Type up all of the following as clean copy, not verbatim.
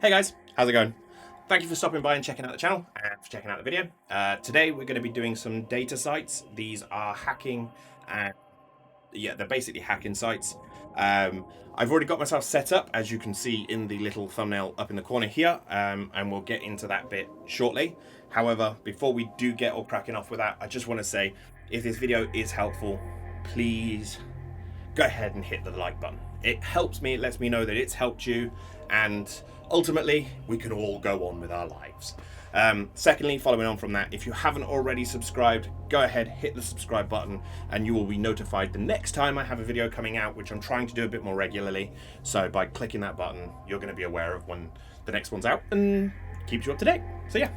Hey guys, how's it going? Thank you for stopping by and checking out the channel and for checking out the video. Today we're going to be doing some data sites. These are hacking and yeah, they're basically hacking sites. I've already got myself set up, as you can see in the little thumbnail up in the corner here, and we'll get into that bit shortly. However, before we do get all cracking off with that, I just want to say, if this video is helpful, please go ahead and hit the like button. It helps me, it lets me know that it's helped you, and ultimately we can all go on with our lives. Secondly, following on from that, if you haven't already subscribed, go ahead, hit the subscribe button, and you will be notified the next time I have a video coming out, which I'm trying to do a bit more regularly. So by clicking that button, you're going to be aware of when the next one's out and keeps you up to date. So yeah,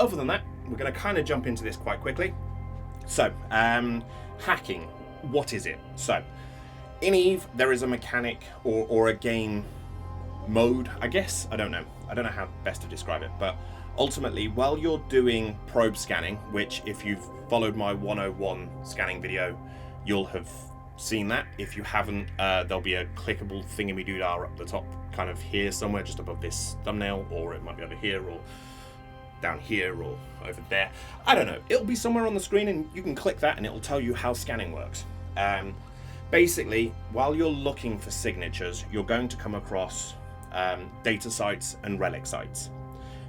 other than that, we're going to kind of jump into this quite quickly. So, hacking, what is it? So, in Eve, there is a mechanic or a game mode, I guess. I don't know how best to describe it, but ultimately, while you're doing probe scanning, which if you've followed my 101 scanning video, you'll have seen that. If you haven't, there'll be a clickable thingamidoodah up the top, kind of here somewhere, just above this thumbnail, or it might be over here, or down here, or over there. I don't know. It'll be somewhere on the screen, and you can click that, and it'll tell you how scanning works. Basically, while you're looking for signatures, you're going to come across data sites and relic sites.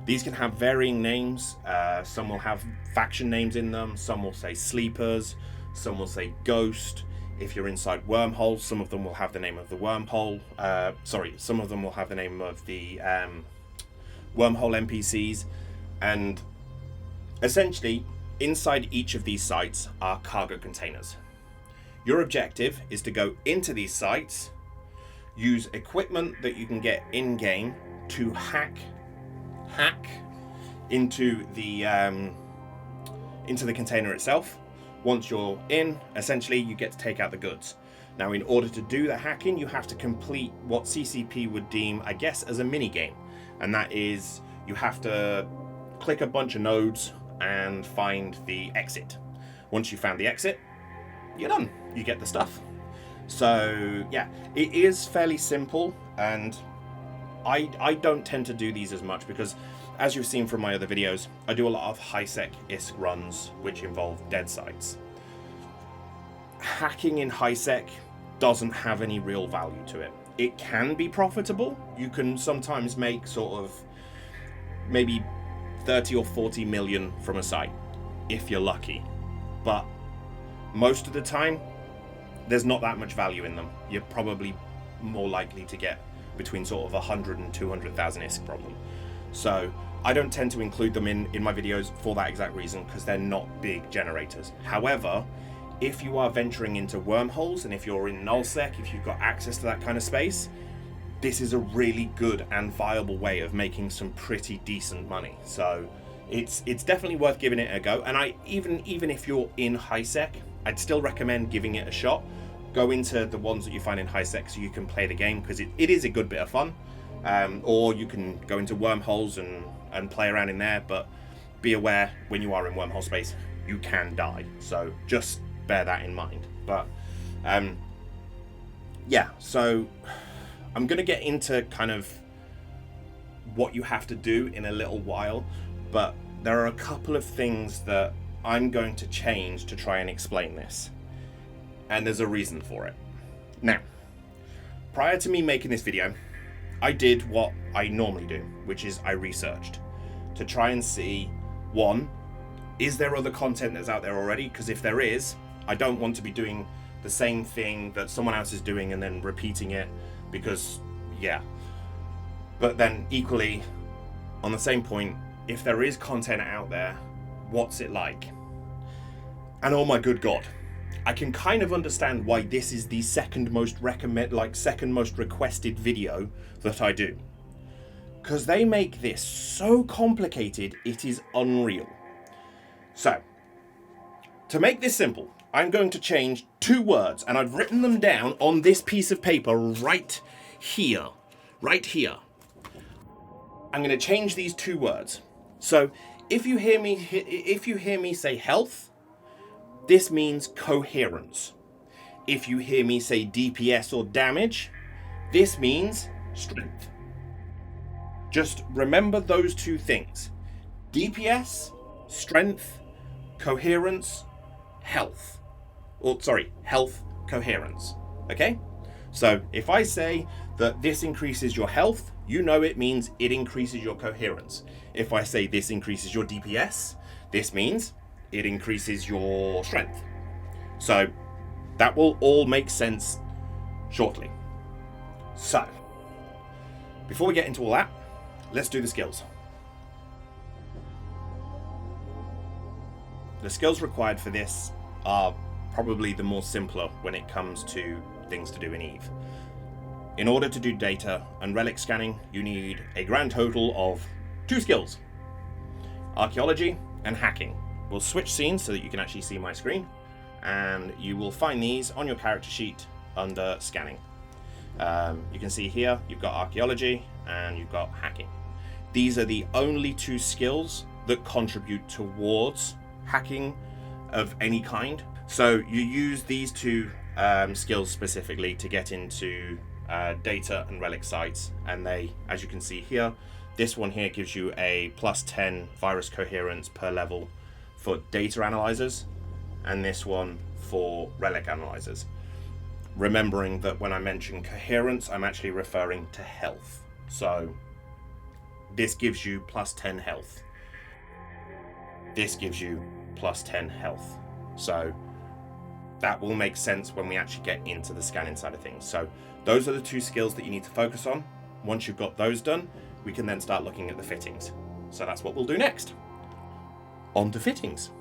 These can have varying names. Some will have faction names in them. Some will say sleepers. Some will say ghost. If you're inside wormholes, some of them will have the name of the wormhole. Some of them will have the name of the wormhole NPCs. And essentially, inside each of these sites are cargo containers. Your objective is to go into these sites, use equipment that you can get in-game to hack into the container itself. Once you're in, essentially you get to take out the goods. Now, in order to do the hacking, you have to complete what CCP would deem, I guess, as a mini-game. And that is, you have to click a bunch of nodes and find the exit. Once you've found the exit, you're done. You get the stuff. So yeah, it is fairly simple, and I don't tend to do these as much because, as you've seen from my other videos, I do a lot of high-sec ISK runs which involve dead sites. Hacking in high-sec doesn't have any real value to it. It can be profitable. You can sometimes make sort of maybe 30 or 40 million from a site if you're lucky, but most of the time there's not that much value in them. You're probably more likely to get between sort of 100 and 200,000 ISK from them. So I don't tend to include them in my videos for that exact reason, because they're not big generators. However, if you are venturing into wormholes and if you're in nullsec, if you've got access to that kind of space, this is a really good and viable way of making some pretty decent money. So it's definitely worth giving it a go. And I even if you're in high sec, I'd still recommend giving it a shot. Go into the ones that you find in high sec so you can play the game, because it is a good bit of fun. Or you can go into wormholes and play around in there, but be aware when you are in wormhole space, you can die. So just bear that in mind. But yeah, so I'm going to get into kind of what you have to do in a little while, but there are a couple of things that I'm going to change to try and explain this. And there's a reason for it. Now, prior to me making this video, I did what I normally do, which is I researched to try and see, one, is there other content that's out there already? Because if there is, I don't want to be doing the same thing that someone else is doing and then repeating it, because, yeah. But then equally, on the same point, if there is content out there, what's it like? And oh my good God, I can kind of understand why this is the second most requested video that I do. Because they make this so complicated, it is unreal. So, to make this simple, I'm going to change two words, and I've written them down on this piece of paper right here. Right here. I'm going to change these two words. So, if you hear me say health, this means coherence. If you hear me say DPS or damage, this means strength. Just remember those two things: DPS, strength, coherence, health. Or sorry, health, coherence. Okay? So if I say that this increases your health, you know it means it increases your coherence. If I say this increases your DPS, this means it increases your strength. So that will all make sense shortly. So, before we get into all that, let's do the skills. The skills required for this are probably the more simpler when it comes to things to do in EVE. In order to do data and relic scanning, you need a grand total of 2 skills: archaeology and hacking. We'll switch scenes so that you can actually see my screen, and you will find these on your character sheet under scanning. You can see here you've got archaeology and you've got hacking. These are the only 2 skills that contribute towards hacking of any kind. So you use these 2 skills specifically to get into data and relic sites, and they, as you can see here, this one here gives you a +10 virus coherence per level for data analyzers, and this one for relic analyzers. Remembering that when I mention coherence, I'm actually referring to health. So this gives you +10 health. This gives you +10 health. So that will make sense when we actually get into the scanning side of things. So those are the 2 skills that you need to focus on. Once you've got those done, we can then start looking at the fittings. So that's what we'll do next. On to fittings.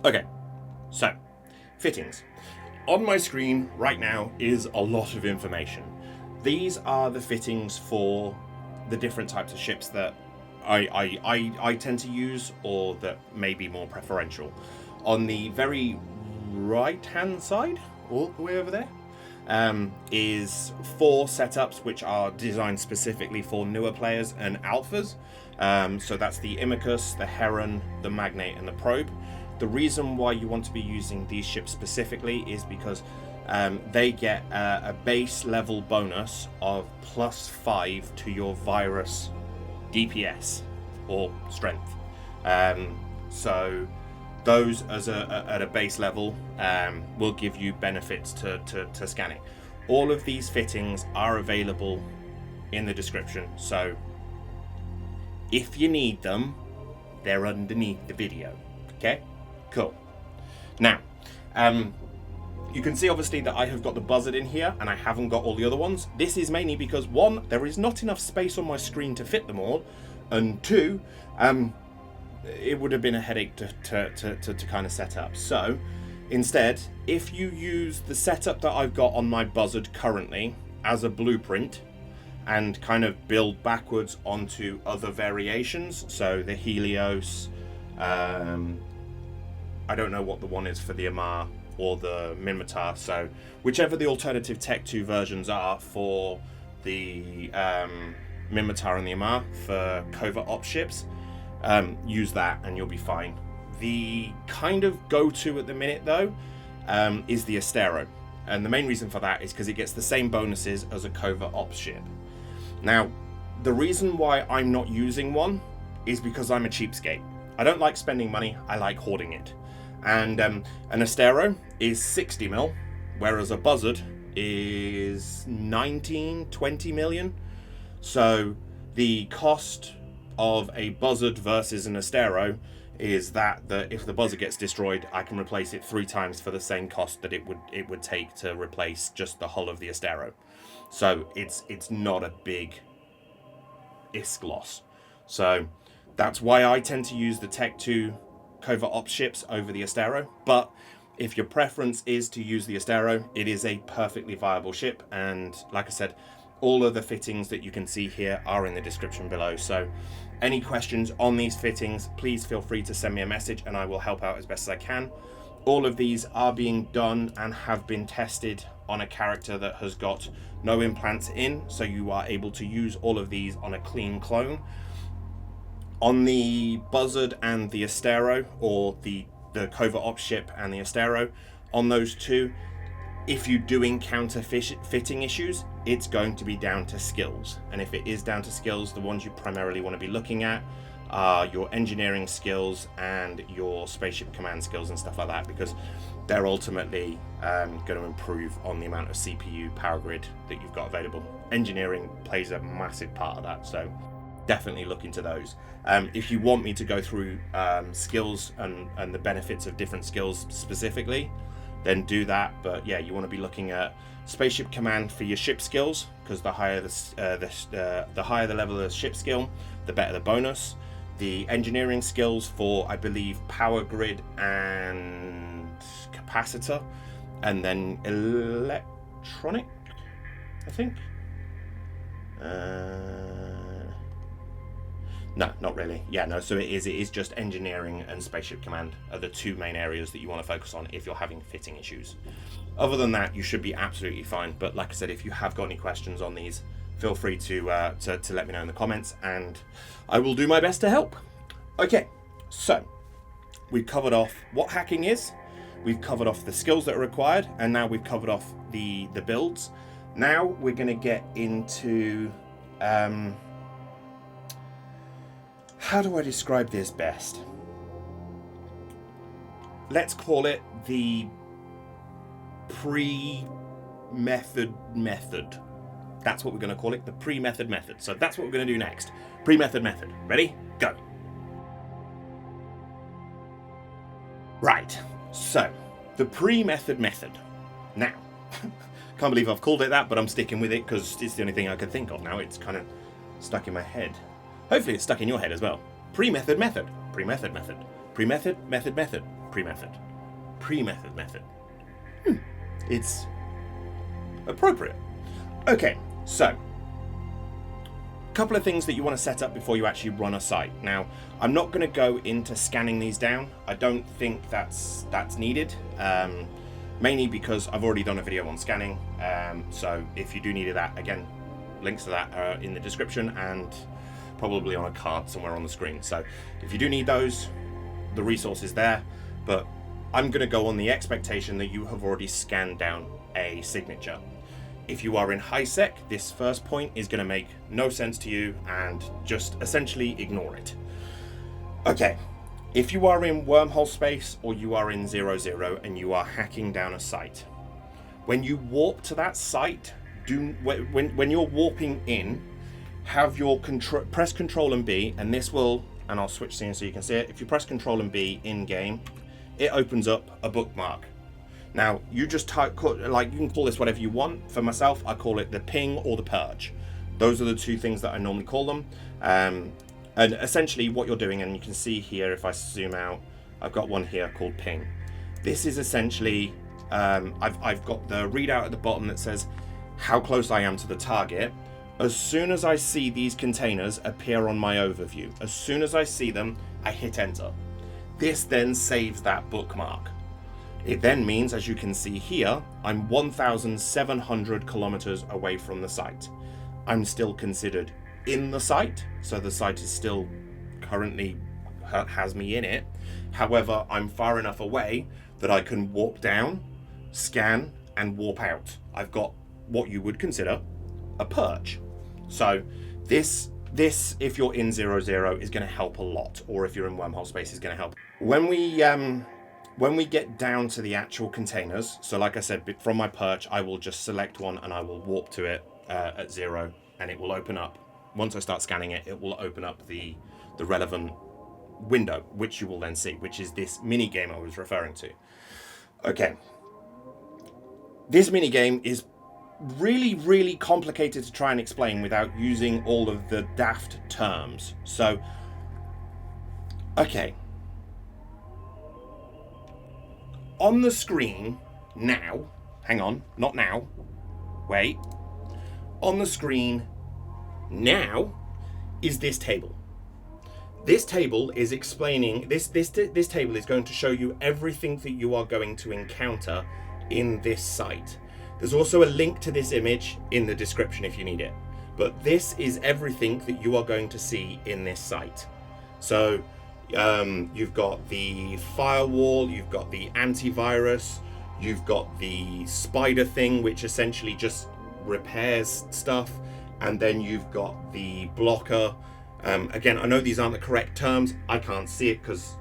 Okay, so fittings. On my screen right now is a lot of information. These are the fittings for the different types of ships that I tend to use, or that may be more preferential. On the very right hand side, all the way over there, is 4 setups which are designed specifically for newer players and alphas. So that's the Imicus, the Heron, the Magnate, and the Probe. The reason why you want to be using these ships specifically is because they get a base level bonus of +5 to your virus DPS or strength. So those at a base level will give you benefits to scanning. All of these fittings are available in the description, so if you need them, they're underneath the video. Okay, cool. Now, you can see obviously that I have got the buzzard in here and I haven't got all the other ones. This is mainly because 1, there is not enough space on my screen to fit them all, and 2, it would have been a headache to kind of set up. So instead, if you use the setup that I've got on my buzzard currently as a blueprint and kind of build backwards onto other variations, so the Helios, I don't know what the one is for the Amar or the Minmatar, so whichever the alternative Tech 2 versions are for the Minmatar and the Amar for covert ops ships, use that and you'll be fine. The kind of go-to at the minute though is the Astero, and the main reason for that is because it gets the same bonuses as a covert ops ship. Now, the reason why I'm not using one is because I'm a cheapskate. I don't like spending money, I like hoarding it. And an Astero is 60 mil, whereas a buzzard is 19-20 million. So the cost of a buzzard versus an Astero is that if the buzzard gets destroyed, I can replace it 3 times for the same cost that it would take to replace just the hull of the Astero. So it's not a big ISK loss. So that's why I tend to use the Tech 2 covert ops ships over the Astero. But if your preference is to use the Astero, it is a perfectly viable ship, and like I said, all of the fittings that you can see here are in the description below. So any questions on these fittings, please feel free to send me a message and I will help out as best as I can. All of these are being done and have been tested on a character that has got no implants in, so you are able to use all of these on a clean clone. On the Buzzard and the Astero, or the covert ops ship and the Astero, on those 2, If you do encounter fitting issues, it's going to be down to skills. And if it is down to skills, the ones you primarily want to be looking at are your engineering skills and your spaceship command skills and stuff like that, because they're ultimately going to improve on the amount of CPU power grid that you've got available. Engineering plays a massive part of that, so definitely look into those. If you want me to go through skills and the benefits of different skills specifically, then do that. But yeah, you want to be looking at spaceship command for your ship skills, because the higher the higher the level of ship skill, the better the bonus. The engineering skills for, I believe, power grid and capacitor, and then electronic, I think. No, not really. Yeah, no, so it is just engineering and spaceship command are the two main areas that you want to focus on if you're having fitting issues. Other than that, you should be absolutely fine. But like I said, if you have got any questions on these, feel free to let me know in the comments, and I will do my best to help. Okay, so we've covered off what hacking is, we've covered off the skills that are required, and now we've covered off the builds. Now we're going to get into how do I describe this best? Let's call it the pre-method method. That's what we're going to call it, the pre-method method. So that's what we're going to do next. Pre-method method. Ready? Go. Right. So, the pre-method method. Now, can't believe I've called it that, but I'm sticking with it because it's the only thing I can think of now. It's kind of stuck in my head. Hopefully it's stuck in your head as well. Pre-method method. Pre-method method. Pre-method method method. Pre-method. Pre-method method. It's appropriate. Okay, so a couple of things that you want to set up before you actually run a site. Now, I'm not going to go into scanning these down. I don't think that's needed, mainly because I've already done a video on scanning. So if you do need that, again, links to that are in the description and probably on a card somewhere on the screen. So if you do need those, the resource is there, but I'm going to go on the expectation that you have already scanned down a signature. If you are in high sec, this first point is going to make no sense to you and just essentially ignore it. Okay, if you are in wormhole space or you are in 0-0 and you are hacking down a site, when you warp to that site, when you're warping in, have your press Control and B, and this will, and I'll switch scenes so you can see it. If you press Control and B in game, it opens up a bookmark. Now, you just type, like, you can call this whatever you want. For myself, I call it the ping or the purge. Those are the two things that I normally call them. And essentially what you're doing, and you can see here, if I zoom out, I've got one here called ping. This is essentially, I've got the readout at the bottom that says how close I am to the target. As soon as I see these containers appear on my overview, as soon as I see them, I hit enter. This then saves that bookmark. It then means, as you can see here, I'm 1,700 kilometers away from the site. I'm still considered in the site, so the site is still currently has me in it. However, I'm far enough away that I can warp down, scan, and warp out. I've got what you would consider a purge. So this, if you're in 0-0, is going to help a lot, or if you're in wormhole space, is going to help. When we get down to the actual containers, so like I said, from my perch, I will just select one and I will warp to it at 0, and it will open up. Once I start scanning it, it will open up the relevant window, which you will then see, which is this mini game I was referring to. Okay. This mini game is really, really complicated to try and explain without using all of the daft terms. So, okay. On the screen now, hang on, not now, wait. On the screen now is this table. This table is explaining, this table is going to show you everything that you are going to encounter in this site. There's also a link to this image in the description if you need it. But this is everything that you are going to see in this site. So you've got the firewall, you've got the antivirus, You've got the spider thing, which essentially just repairs stuff. And then you've got the blocker. Again, I know these aren't the correct terms. I can't see it because,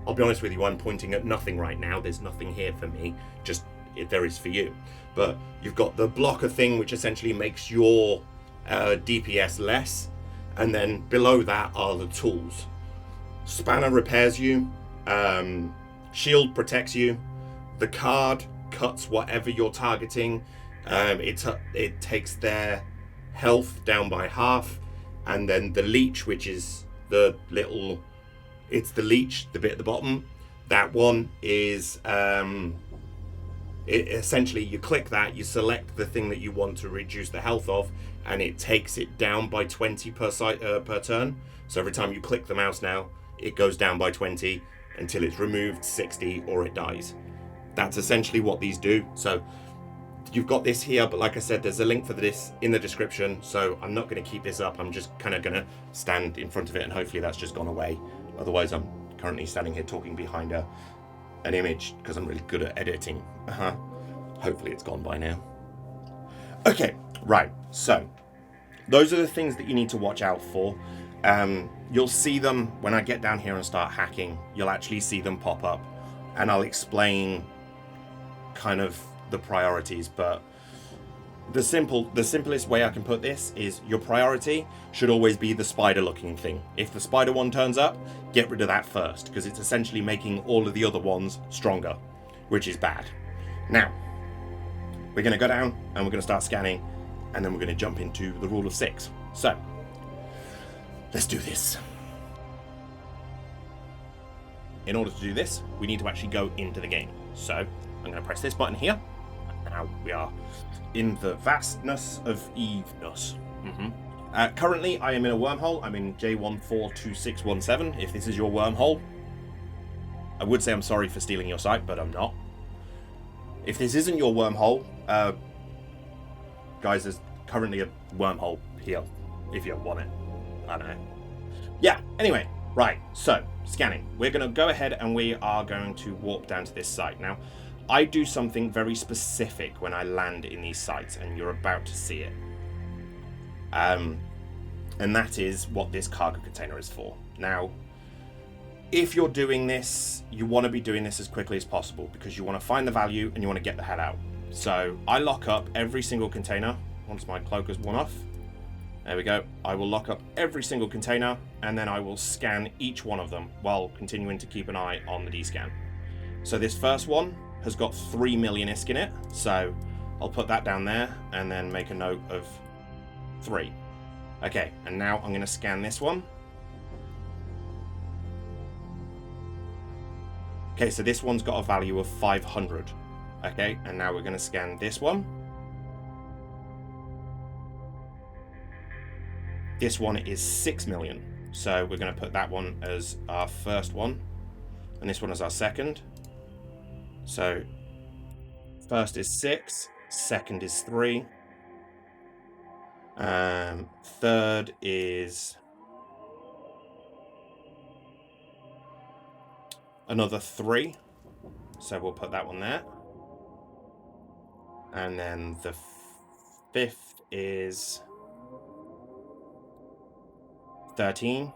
I'll be honest with you, I'm pointing at nothing right now. There's nothing here for me. Just, there is for you. But you've got the blocker thing, which essentially makes your DPS less. And then below that are the tools. Spanner repairs you. Shield protects you. The card cuts whatever you're targeting. It takes their health down by half. And then the leech, which is the little... It's the leech, the bit at the bottom. That one is... essentially, you click that, you select the thing that you want to reduce the health of, and it takes it down by 20 per turn. So every time you click the mouse now, it goes down by 20 until it's removed 60 or it dies. That's essentially what these do. So you've got this here, but like I said, there's a link for this in the description. So I'm not going to keep this up. I'm just kind of going to stand in front of it, and hopefully that's just gone away. Otherwise, I'm currently standing here talking behind an image because I'm really good at editing. Hopefully it's gone by now. Okay, right. So those are the things that you need to watch out for. You'll see them when I get down here and start hacking. You'll actually see them pop up, and I'll explain kind of the priorities. But the simplest way I can put this is your priority should always be the spider looking thing. If the spider one turns up, get rid of that first, because it's essentially making all of the other ones stronger, which is bad. Now, we're going to go down and we're going to start scanning, and then we're going to jump into the rule of 6. So, let's do this. In order to do this, we need to actually go into the game. So, I'm going to press this button here. Now we are in the vastness of eveness. Currently, I am in a wormhole. I'm in J142617. If this is your wormhole, I would say I'm sorry for stealing your site, but I'm not. If this isn't your wormhole, guys, there's currently a wormhole here, if you want it. I don't know. Yeah, anyway, right, so, scanning. We're going to go ahead and we are going to warp down to this site. Now, I do something very specific when I land in these sites, and you're about to see it. And that is what this cargo container is for. Now, if you're doing this, you want to be doing this as quickly as possible, because you want to find the value and you want to get the hell out. So I lock up every single container once my cloak has worn off. There we go. I will lock up every single container, and then I will scan each one of them while continuing to keep an eye on the D-scan. So this first one has got 3 million ISK in it, so I'll put that down there and then make a note of 3. Okay, and now I'm going to scan this one. Okay, so this one's got a value of 500. Okay, and now we're going to scan this one. This one is 6 million, so we're going to put that one as our first one, and this one as our second. So, first is 6, second is 3, third is another 3, so we'll put that one there. And then the fifth is 13,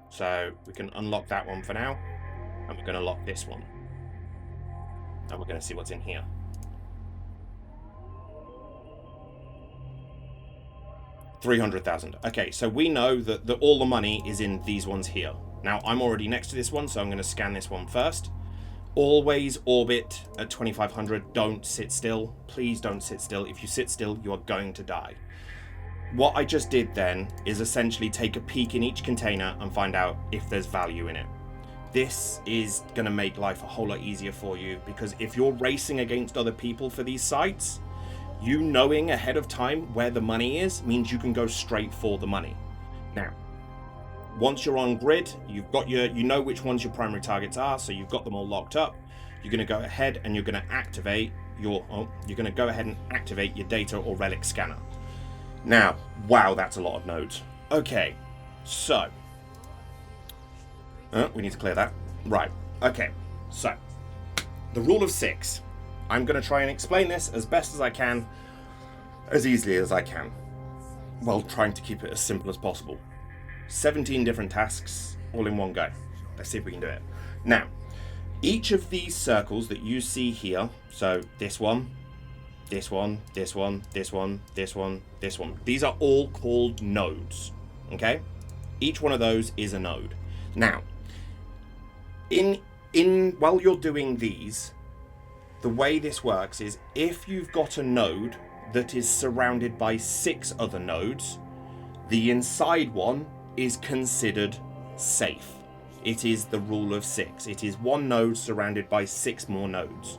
so we can unlock that one for now, and we're going to lock this one. And we're going to see what's in here. $300,000. Okay, so we know that all the money is in these ones here. Now, I'm already next to this one, so I'm going to scan this one first. Always orbit at 2500. Don't sit still. Please don't sit still. If you sit still, you are going to die. What I just did then is essentially take a peek in each container and find out if there's value in it. This is going to make life a whole lot easier for you, because if you're racing against other people for these sites, you knowing ahead of time where the money is means you can go straight for the money. Now, once you're on grid, you've got you know which ones your primary targets are, so you've got them all locked up. You're going to go ahead and you're going to activate your data or relic scanner. Now, wow, that's a lot of nodes. Okay, so we need to clear that. Right, okay, so the rule of 6 I'm going to try and explain this as best as I can, as easily as I can, while trying to keep it as simple as possible. 17 different tasks all in one go. Let's see if we can do it. Now, each of these circles that you see here, so this one, this one, this one, this one, this one, this one, these are all called nodes, okay? Each one of those is a node. Now, while you're doing these, the way this works is if you've got a node that is surrounded by 6 other nodes, the inside one is considered safe. It is the rule of 6. It is one node surrounded by 6 more nodes.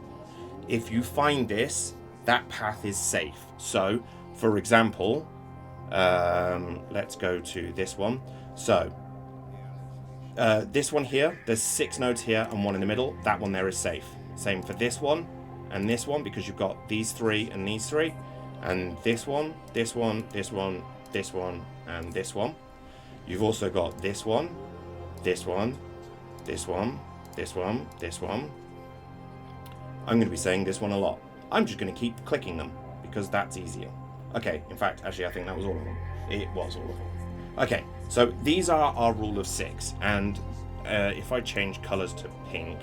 If you find this, that path is safe. So, for example, let's go to this one. So, this one here, there's 6 nodes here and 1 in the middle. That one there is safe. Same for this one and this one, because you've got these 3 and these 3. And this one, this one, this one, this one, and this one. You've also got this one, this one, this one, this one, this one. I'm going to be saying this one a lot. I'm just going to keep clicking them because that's easier. Okay, in fact, actually, I think that was all of them. It was all of them. Okay, so these are our rule of 6. And if I change colors to pink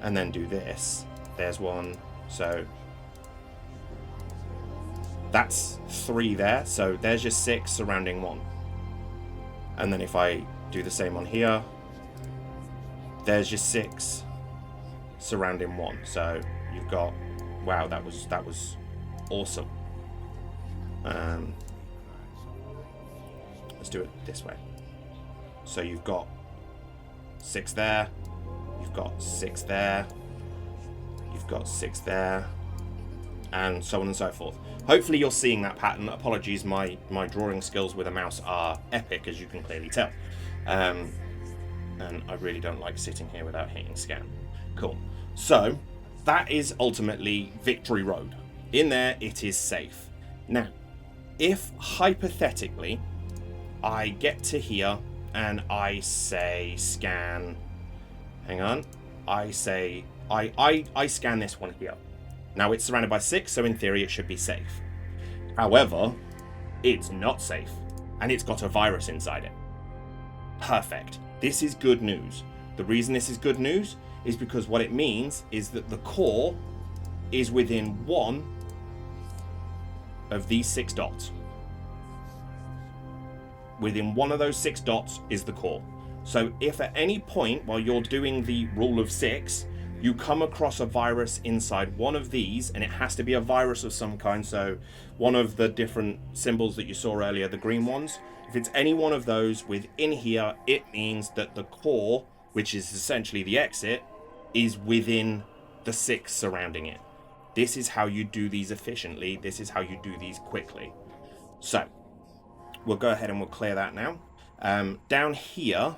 and then do this, there's one. So that's 3 there. So there's your 6 surrounding 1. And then if I do the same on here, there's your 6 surrounding 1. So you've got, wow, that was awesome. Let's do it this way. So you've got 6 there, you've got 6 there, you've got 6 there, and so on and so forth. Hopefully you're seeing that pattern. Apologies, my drawing skills with a mouse are epic, as you can clearly tell. And I really don't like sitting here without hitting scan. Cool. So that is ultimately Victory Road. In there, it is safe. Now, if hypothetically I get to here and I say scan, hang on, I say I scan this one here. Now it's surrounded by 6, so in theory it should be safe. However, it's not safe, and it's got a virus inside it. Perfect. This is good news. The reason this is good news is because what it means is that the core is within 1 of these 6 dots. Within 1 of those 6 dots is the core. So if at any point while you're doing the rule of 6, you come across a virus inside one of these, and it has to be a virus of some kind, so one of the different symbols that you saw earlier, the green ones, if it's any one of those within here, it means that the core, which is essentially the exit, is within the 6 surrounding it. This is how you do these efficiently. This is how you do these quickly. So we'll go ahead and we'll clear that now. Down here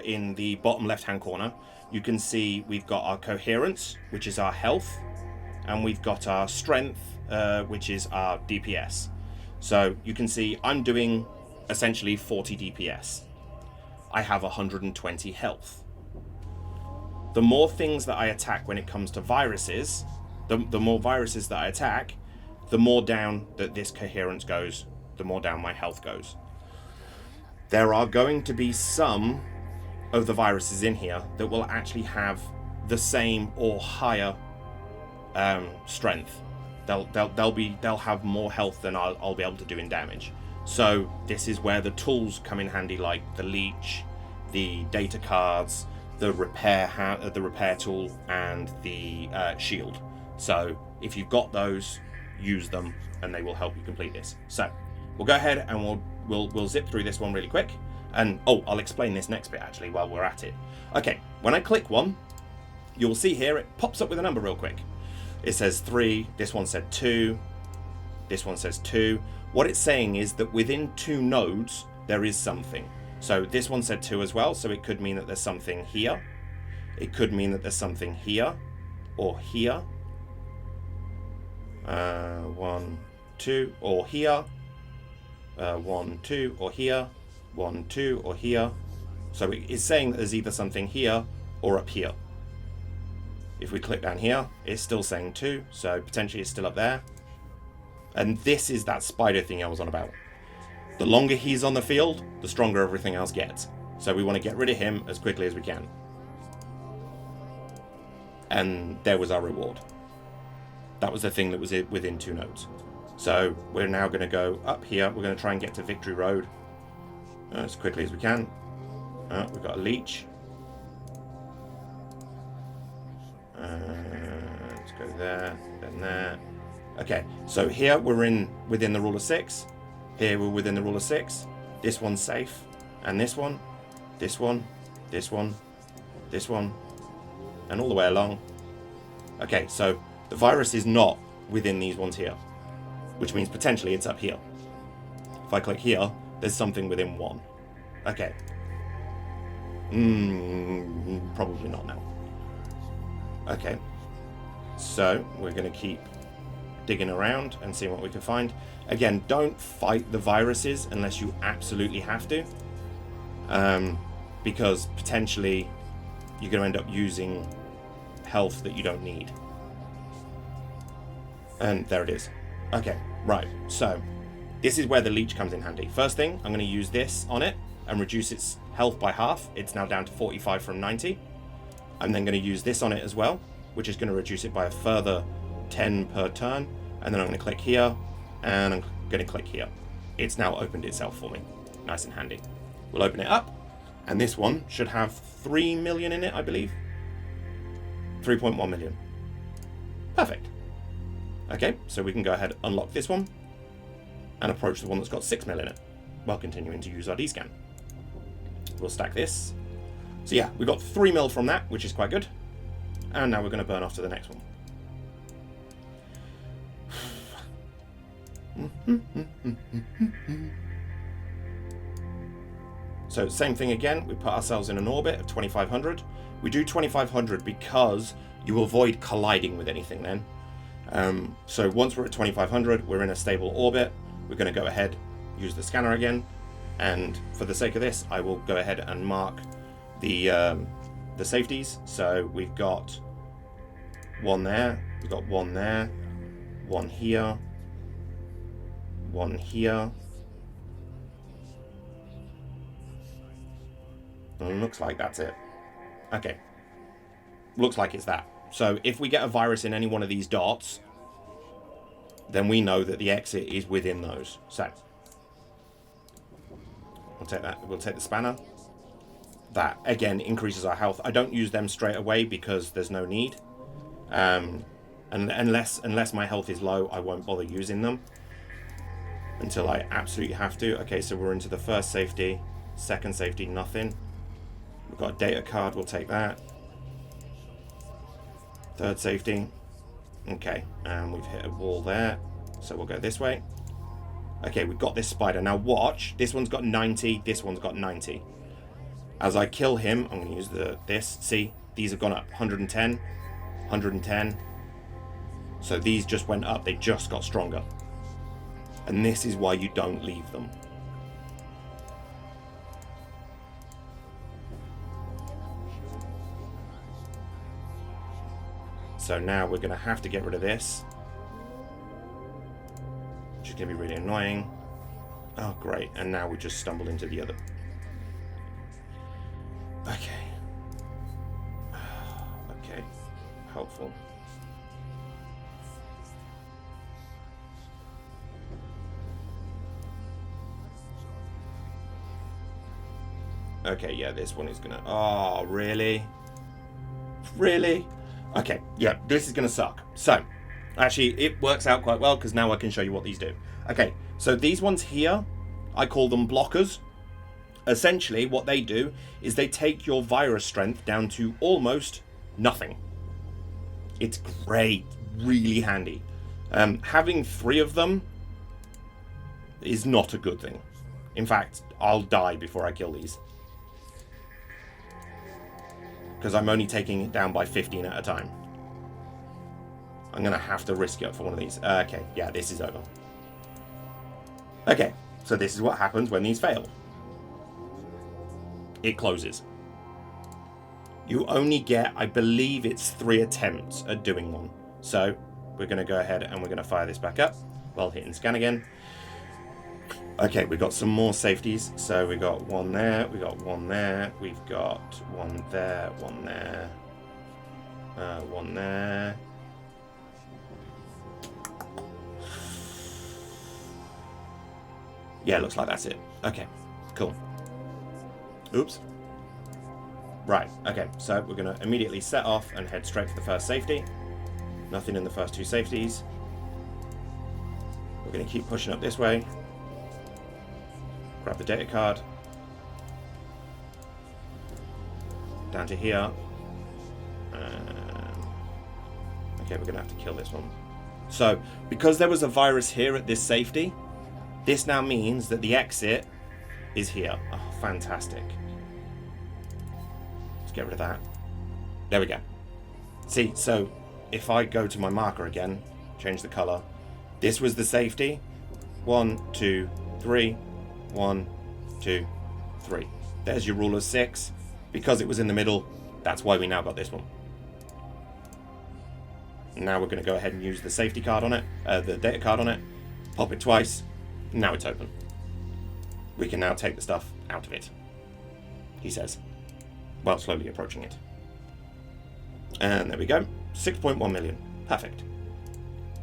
in the bottom left-hand corner, you can see we've got our coherence, which is our health, and we've got our strength, which is our DPS. So you can see I'm doing essentially 40 DPS. I have 120 health. The more things that I attack when it comes to viruses, the more viruses that I attack, the more down that this coherence goes, the more down my health goes. There are going to be some of the viruses in here that will actually have the same or higher strength. They'll have more health than I'll be able to do in damage. So this is where the tools come in handy, like the leech, the data cards, the repair tool, and the shield. So if you've got those, use them, and they will help you complete this. So we'll go ahead and we'll zip through this one really quick. And I'll explain this next bit actually while we're at it. Okay, when I click one, you'll see here it pops up with a number real quick. It says 3, this one said 2, this one says 2. What it's saying is that within 2 nodes, there is something. So this one said 2 as well, so it could mean that there's something here. It could mean that there's something here, or here. 1, 2, or here. 1, 2, or here. 1, 2, or here. So it is saying that there's either something here or up here. If we click down here, it's still saying 2, so potentially it's still up there. And this is that spider thing I was on about. The longer he's on the field, the stronger everything else gets. So we want to get rid of him as quickly as we can. And there was our reward. That was the thing that was within 2 nodes. So we're now going to go up here. We're going to try and get to Victory Road as quickly as we can. We've got a leech. Let's go there, then there. Okay, so here we're within the rule of 6. Here we're within the rule of 6. This one's safe. And this one, this one, this one, this one, and all the way along. Okay, so the virus is not within these ones here, which means potentially it's up here. If I click here, there's something within 1. Okay. Probably not now. Okay. So we're going to keep digging around and seeing what we can find. Again, don't fight the viruses unless you absolutely have to. Because potentially you're going to end up using health that you don't need. And there it is. Okay, right. So this is where the leech comes in handy. First thing, I'm going to use this on it and reduce its health by half. It's now down to 45 from 90. I'm then going to use this on it as well, which is going to reduce it by a further 10 per turn. And then I'm going to click here, and I'm going to click here. It's now opened itself for me. Nice and handy. We'll open it up, and this one should have 3 million in it, I believe. 3.1 million. Perfect. Okay, so we can go ahead and unlock this one and approach the one that's got 6 mil in it while continuing to use our D-scan. We'll stack this. So yeah, we got 3 mil from that, which is quite good. And now we're going to burn off to the next one. So same thing again, we put ourselves in an orbit of 2500. We do 2500 because you avoid colliding with anything then. So once we're at 2500, we're in a stable orbit. We're going to go ahead, use the scanner again, and for the sake of this, I will go ahead and mark the safeties. So we've got one there, we've got one there, one here, one here. And looks like that's it. Okay. Looks like it's that. So if we get a virus in any one of these dots, then we know that the exit is within those. So we'll take that. We'll take the spanner. That again increases our health. I don't use them straight away because there's no need. And unless my health is low, I won't bother using them until I absolutely have to. Okay, so we're into the first safety, second safety, nothing. We've got a data card, we'll take that. Third safety. Okay, and we've hit a wall there, so we'll go this way. Okay, we've got this spider. Now watch, this one's got 90, this one's got 90. As I kill him, I'm going to use this. See, these have gone up 110, 110. So these just went up, they just got stronger. And this is why you don't leave them. So now we're going to have to get rid of this, which is going to be really annoying. Oh, great. And now we just stumbled into the other. Okay. Okay. Helpful. Okay, yeah, this one is going to... Oh, really? Really? Okay, yeah, this is going to suck. So, actually, it works out quite well because now I can show you what these do. Okay, so these ones here, I call them blockers. Essentially, what they do is they take your virus strength down to almost nothing. It's great, really handy. Having 3 of them is not a good thing. In fact, I'll die before I kill these. Because I'm only taking it down by 15 at a time. I'm going to have to risk it for one of these. Okay, yeah, this is over. Okay, so this is what happens when these fail. It closes. You only get, I believe it's 3 attempts at doing one. So we're going to go ahead and we're going to fire this back up while hitting scan again. Okay, we've got some more safeties. So we got one there, we got one there, we've got one there, one there, one there. Yeah, looks like that's it. Okay, cool. Oops. Right, okay, so we're going to immediately set off and head straight for the first safety. Nothing in the first 2 safeties. We're going to keep pushing up this way. Grab the data card. Down to here. Okay, we're going to have to kill this one. So, because there was a virus here at this safety, this now means that the exit is here. Oh, fantastic. Let's get rid of that. There we go. See, so if I go to my marker again, change the color, this was the safety. 1, 2, 3. 1, 2, 3. There's your rule of 6. Because it was in the middle, that's why we now got this one. Now we're going to go ahead and use the safety card on it, the data card on it, pop it twice. Now it's open. We can now take the stuff out of it, he says, while slowly approaching it. And there we go, 6.1 million. Perfect.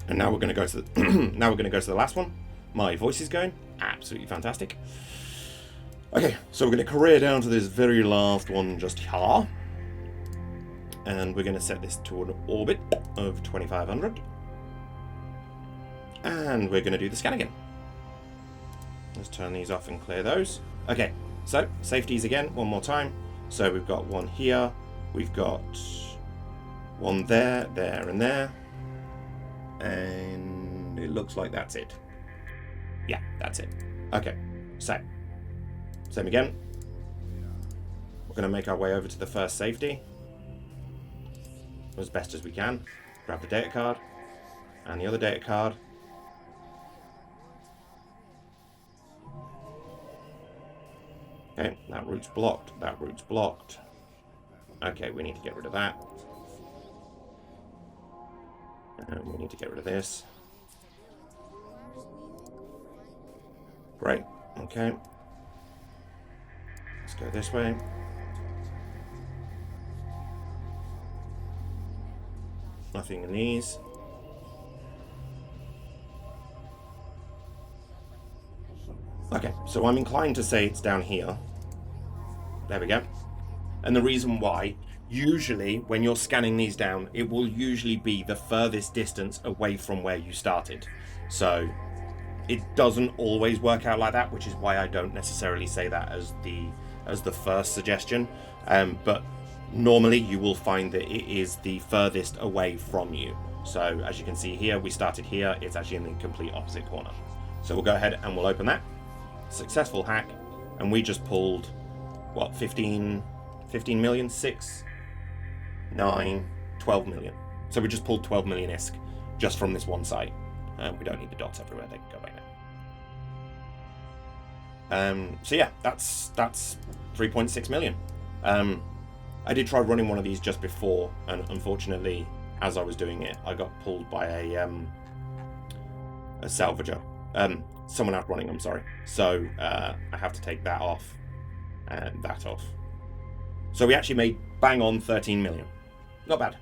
And now we're going to go to the now we're going to go to the last one. My voice is going absolutely fantastic. Okay, so we're going to career down to this very last one just here. And we're going to set this to an orbit of 2500. And we're going to do the scan again. Let's turn these off and clear those. Okay, so safeties again, one more time. So we've got one here. We've got one there, there, and there. And it looks like that's it. Yeah, that's it. Okay, so same again. We're going to make our way over to the first safety as best as we can. Grab the data card and the other data card. Okay, that route's blocked. That route's blocked. Okay, we need to get rid of that. And we need to get rid of this. Great. Okay. Let's go this way. Nothing in these. Okay, so I'm inclined to say it's down here. There we go. And the reason why, usually when you're scanning these down, it will usually be the furthest distance away from where you started. So it doesn't always work out like that, which is why I don't necessarily say that as the first suggestion. But normally you will find that it is the furthest away from you. So as you can see here, we started here, it's actually in the complete opposite corner. So we'll go ahead and we'll open that. Successful hack, and we just pulled what, 15 million, 6, 9, 12 million. So we just pulled 12 million ISK just from this one site. We don't need the dots everywhere, they can go back now. So yeah, that's 3.6 million. I did try running one of these just before, and unfortunately, as I was doing it, I got pulled by a salvager. Someone out running, I'm sorry. So I have to take that off and that off. So we actually made bang on 13 million. Not bad.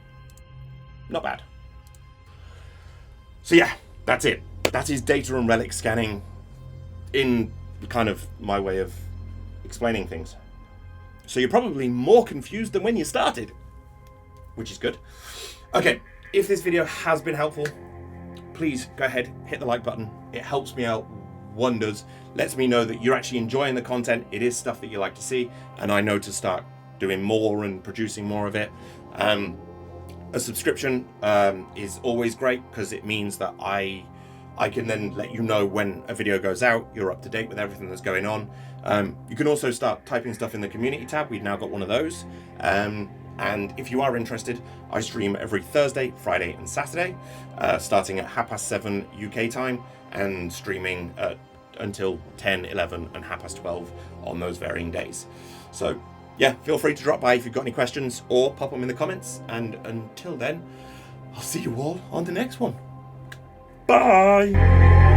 Not bad. So yeah, that's it. That is data and relic scanning in kind of my way of explaining things. So you're probably more confused than when you started, which is good. Okay, if this video has been helpful, please go ahead, hit the like button. It helps me out wonders, lets me know that you're actually enjoying the content. It is stuff that you like to see, and I know to start doing more and producing more of it. A subscription is always great because it means that I can then let you know when a video goes out. You're up to date with everything that's going on. You can also start typing stuff in the community tab. We've now got one of those. And if you are interested, I stream every Thursday, Friday, and Saturday, starting at 7:30 UK time and streaming until 10, 11, and 12:30 on those varying days. So yeah, feel free to drop by if you've got any questions or pop them in the comments. And until then, I'll see you all on the next one. Bye.